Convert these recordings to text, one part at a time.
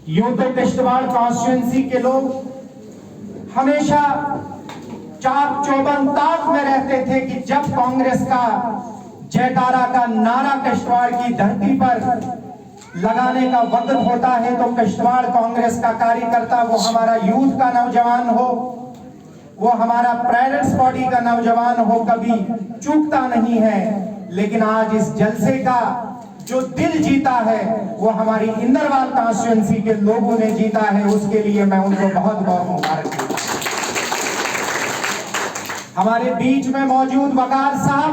यूं तो किश्तवाड़ कॉन्स्टिट्यूंसी के लोग हमेशा चाक चौबंद ताक में रहते थे कि जब कांग्रेस का जयकारा का नारा किश्तवाड़ की धरती पर लगाने का वक्त होता है तो किश्तवाड़ कांग्रेस का कार्यकर्ता, वो हमारा यूथ का नौजवान हो, वो हमारा प्राइवेट बॉडी का नौजवान हो, कभी चूकता नहीं है। लेकिन आज इस जलसे का जो दिल जीता है वो हमारी इंदरवाल कॉन्स्टिट्यूंसी के लोगों ने जीता है, उसके लिए मैं उनको बहुत बहुत मुबारक देता हूं। हमारे बीच में मौजूद वकार साहब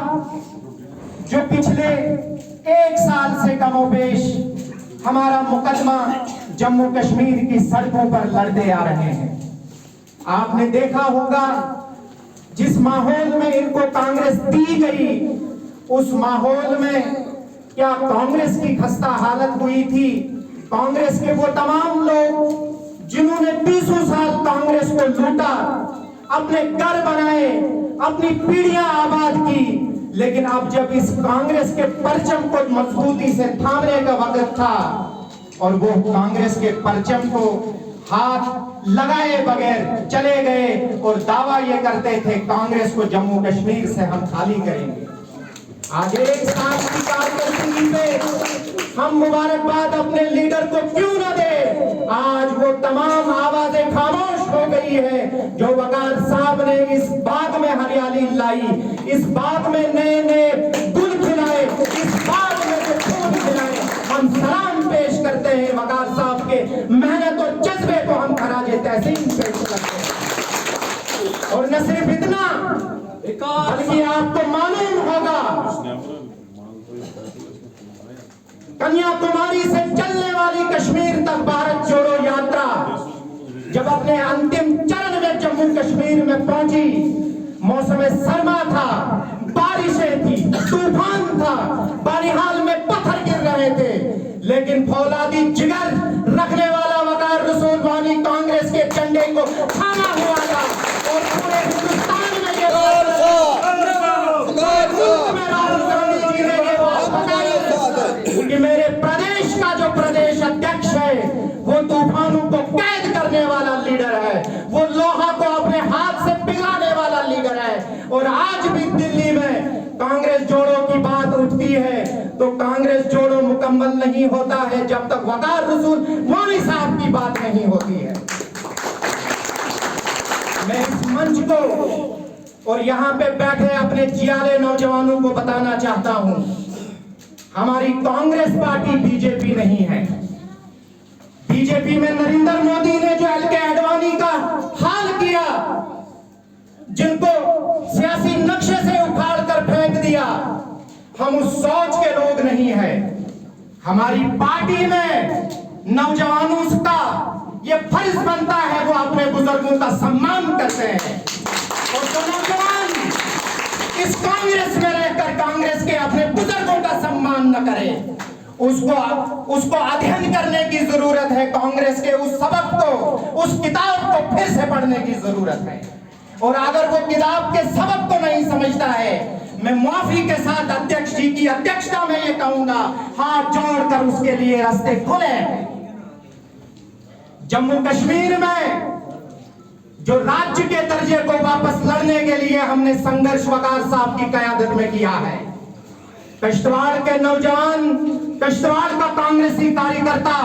जो पिछले 1 साल से कमोबेश हमारा मुकदमा जम्मू कश्मीर की सड़कों पर लड़ते आ रहे हैं। आपने देखा होगा जिस माहौल में इनको कांग्रेस दी गई, उस माहौल में क्या कांग्रेस की खस्ता हालत हुई थी। कांग्रेस के वो तमाम लोग जिन्होंने 20 साल कांग्रेस को लूटा, अपने घर बनाए, अपनी पीढ़ियां आबाद की, लेकिन अब जब इस कांग्रेस के परचम को मजबूती से थामने का वक्त था और वो कांग्रेस के परचम को हाथ लगाए बगैर चले गए और दावा ये करते थे कांग्रेस को जम्मू कश्मीर से हम खाली करेंगे। आज 1 साल की कारकर्दगी पे हम मुबारकबाद अपने लीडर को क्यों न दे। आज वो तमाम आवाजें खामोश हो गई है जो वकार साहब ने इस बाग में हरियाली लाई, इस बाग में नए नए गुल खिलाए, इस बाग में जो फूल खिलाए। हम सलाम पेश करते हैं वकार साहब के मेहनत और जज्बे को हम खराजे तहसीन पेश करते हैं। और न सिर्फ इतना, बल्कि आपको मालूम होगा कन्याकुमारी से चलने वाली कश्मीर तक भारत जोड़ो यात्रा जब अपने अंतिम चरण में जम्मू कश्मीर में पहुंची, मौसम सरमा था, बारिशें थी, तूफान था, बनिहाल में पत्थर गिर रहे थे, लेकिन फौलादी जिगर रखने वाला वकार रसूल वानी कांग्रेस के झंडे को थामा हुआ था और पूरे हिंदुस्तान में ये कि मेरे प्रदेश का जो प्रदेश अध्यक्ष है वो तूफानों को कैद करने वाला लीडर है, वो लोहा को अपने हाथ से पिघलाने वाला लीडर है। और आज भी दिल्ली में कांग्रेस जोड़ो की बात उठती है तो कांग्रेस जोड़ो मुकम्मल नहीं होता है जब तक वकार रसूल वानी साहब की बात नहीं होती है। मैं इस मंच को और यहाँ पे बैठे अपने जियाले नौजवानों को बताना चाहता हूं, हमारी कांग्रेस पार्टी बीजेपी नहीं है। बीजेपी में नरेंद्र मोदी ने जो एल के आडवाणी का हाल किया, जिनको सियासी नक्शे से उखाड़ कर फेंक दिया, हम उस सोच के लोग नहीं हैं। हमारी पार्टी में नौजवानों का ये फर्ज बनता है वो अपने बुजुर्गों का सम्मान करते हैं और जो नौजवान इस कांग्रेस में रहकर कांग्रेस के अपने बुजुर्गों का सम्मान न करे, उसको अध्ययन करने की जरूरत है। कांग्रेस के उस सबक को, उस किताब को फिर से पढ़ने की जरूरत है। और अगर वो किताब के सबक को नहीं समझता है, मैं माफी के साथ अध्यक्ष जी की अध्यक्षता में ये कहूंगा, हाथ जोड़कर उसके लिए रास्ते खुले। जम्मू कश्मीर में जो राज्य के दर्जे को वापस लड़ने के लिए हमने संघर्ष वकार साहब की क़यादत में किया है। किश्तवाड़ के नौजवान, किश्तवाड़ का कांग्रेसी कार्यकर्ता,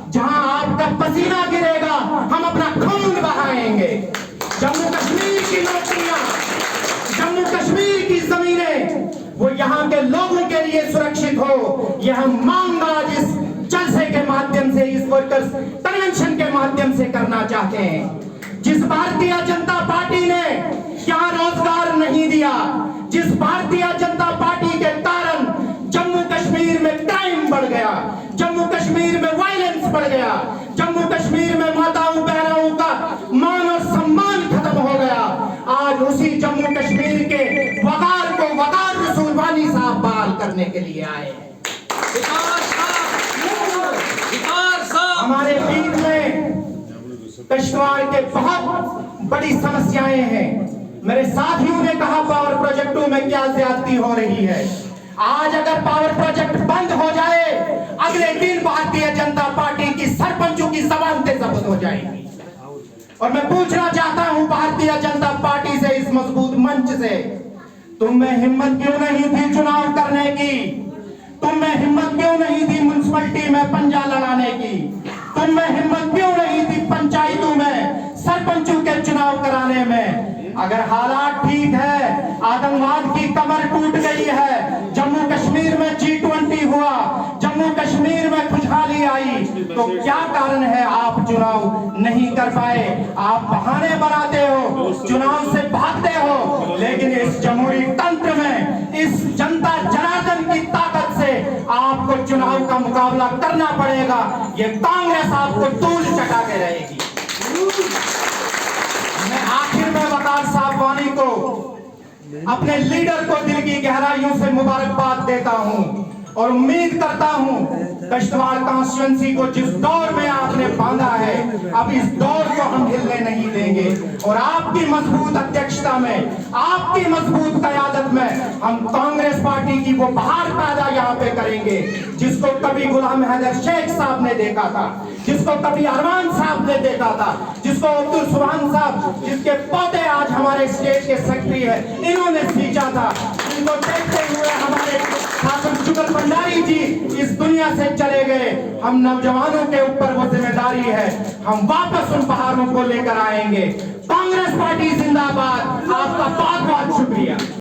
जहां आपका पसीना गिरेगा हम अपना खून बहाएंगे। जम्मू कश्मीर की नौकरियां, जम्मू कश्मीर की जमीनें वो यहाँ के लोगों के लिए सुरक्षित हो, यह हम मांग आज इस जलसे के माध्यम से, इस वर्कर्स कन्वेंशन के माध्यम से करना चाहते हैं। जिस भारतीय जनता पार्टी ने यहाँ रोजगार नहीं दिया, जिस भारतीय जनता पार्टी के कारण जम्मू कश्मीर में क्राइम बढ़ गया, जम्मू कश्मीर में वायलेंस बढ़ गया, जम्मू कश्मीर में माताओं बहनों का मान और सम्मान खत्म हो गया, आज उसी जम्मू कश्मीर के वकार को वकार रसूल वानी साहब बहाल करने के लिए आए हैं। हमारे बीच में किश्तवाड़ के बहुत बड़ी समस्याएं हैं। मेरे साथियों ने कहा पावर प्रोजेक्टों में क्या ज्यादती हो रही है। आज अगर पावर प्रोजेक्ट बंद हो जाए, अगले दिन भारतीय जनता पार्टी की सरपंचों की सभा और मैं पूछना चाहता हूं भारतीय जनता पार्टी से, इस मजबूत मंच से, तुम में हिम्मत क्यों नहीं थी चुनाव करने की? तुम में हिम्मत क्यों नहीं थी म्युनिसिपैलिटी में पंजा लड़ाने की? तुम में हिम्मत क्यों नहीं थी पंचायतों में सरपंचों के चुनाव कराने में? अगर हालात ठीक है, आतंकवाद की कमर टूट गई है, जम्मू कश्मीर में G20 हुआ, जम्मू कश्मीर में खुशहाली आई, तो क्या कारण है आप चुनाव नहीं कर पाए? आप बहाने बनाते हो, चुनाव से भागते हो, लेकिन इस जमहूरी तंत्र में, इस जनता जनार्दन की ताकत से आपको चुनाव का मुकाबला करना पड़ेगा। ये कांग्रेस आपको धूल चटा के रहेगी। मैं आखिर में वकार साहब वानी को, अपने लीडर को दिल की गहराइयों से मुबारकबाद देता हूं और उम्मीद करता हूं कश्तवाड़ कॉन्स्टिट्यूएंसी को जिस दौर में आपने बांधा है, अब इस दौर को हम हिलने नहीं देंगे और आपकी मजबूत अध्यक्षता में, आपकी मजबूत क़यादत में हम कांग्रेस पार्टी की वो बहार पैदा यहाँ पे करेंगे जिसको कभी गुलाम हैदर शेख साहब ने देखा था, जिसको कभी अरमान साहब ने देखा था, जिसको अब्दुल सुभान साहब, जिसके पोते आज हमारे स्टेट के सेक्रेटरी है, इन्होंने सींचा था। इनको देखते हुए हमारे ठाकुर जुगल भंडारी जी इस दुनिया से चले गए। हम नौजवानों के ऊपर वो जिम्मेदारी है, हम वापस उन बहारों को लेकर आएंगे। कांग्रेस पार्टी जिंदाबाद। आपका बहुत बहुत शुक्रिया।